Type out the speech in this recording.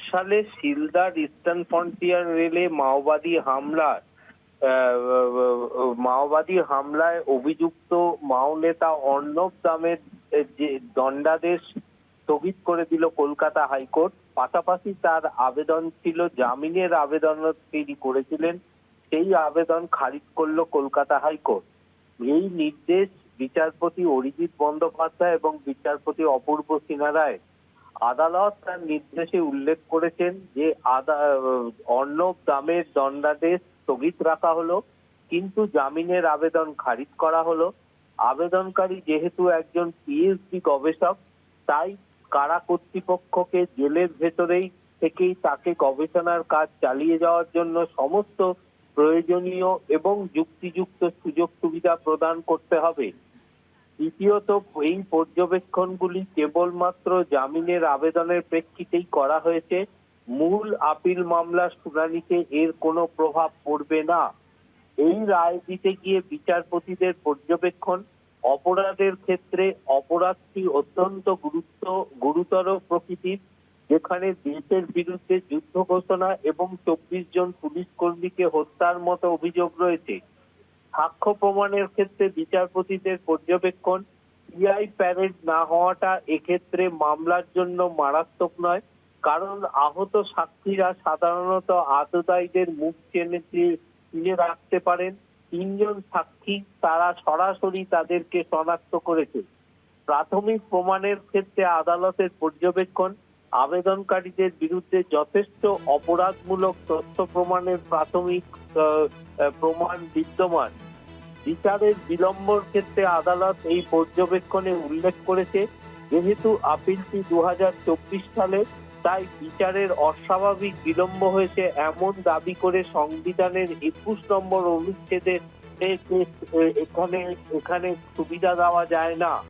সালে শিলদার eastern frontier রেলে মাওবাদী হামলায় অভিযুক্ত মাও নেতা অর্ণব দামের যে দণ্ডাদেশ স্থগিত করে দিল কলকাতা হাইকোর্ট। পাশাপাশি তার আবেদন ছিল, জামিনের আবেদন তিনি করেছিলেন, সেই আবেদন খারিজ করলো কলকাতা হাইকোর্ট। এই নির্দেশ বিচারপতি অরিজিৎ বন্দ্যোপাধ্যায় এবং বিচারপতি অপূর্ব সিনহা রায়। আদালত তার নির্দেশে উল্লেখ করেছেন যে অর্ণব দামের দণ্ডাদেশ স্থগিত রাখা হলো, কিন্তু জামিনের আবেদন খারিজ করা হলো। আবেদনকারী যেহেতু একজন পিএইচডি গবেষক, তাই কারা কর্তৃপক্ষকে জেলের ভেতরেই থেকেই তাকে গবেষণার কাজ চালিয়ে যাওয়ার জন্য সমস্ত প্রয়োজনীয় এবং যুক্তিযুক্ত সুযোগ সুবিধা প্রদান করতে হবে। দ্বিতীয়ত, এই পর্যবেক্ষণগুলি কেবলমাত্র জামিনের আবেদনের প্রেক্ষিতেই করা হয়েছে, মূল আপিল মামলার শুনানিতে এর কোনো প্রভাব পড়বে না। এই রায় দিতে গিয়ে বিচারপতিদের পর্যবেক্ষণ, অপরাধের ক্ষেত্রে অপরাধটি অত্যন্ত গুরুতর প্রকৃতির, যেখানে দেশের বিরুদ্ধে যুদ্ধ ঘোষণা এবং 24 জন পুলিশ কর্মীকে হত্যার মতো অভিযোগ রয়েছে। সাক্ষ্য প্রমাণের ক্ষেত্রে বিচারপতিদের পর্যবেক্ষণ, পিআই প্যারেড না হওয়াটা এক্ষেত্রে মামলার জন্য মারাত্মক নয়, কারণ আহত সাক্ষীরা সাধারণত আততায়ীদের মুখ চিনে রাখতে পারেন। 3 জন সাক্ষী তারা সরাসরি তাদেরকে শনাক্ত করেছে। প্রাথমিক প্রমাণের ক্ষেত্রে আদালতের পর্যবেক্ষণ, আবেদনকারীদের বিরুদ্ধে যথেষ্ট অপরাধমূলক তথ্য প্রমাণের প্রাথমিক প্রমাণ বিদ্যমান। বিচারের বিলম্বর ক্ষেত্রে আদালত এই পর্যবেক্ষণে উল্লেখ করেছে, যেহেতু আপিলটি 2024 সালে, তাই বিচারের অস্বাভাবিক বিলম্ব হয়েছে এমন দাবি করে সংবিধানের 21 নম্বর অনুচ্ছেদে এখানে সুবিধা দেওয়া যায় না।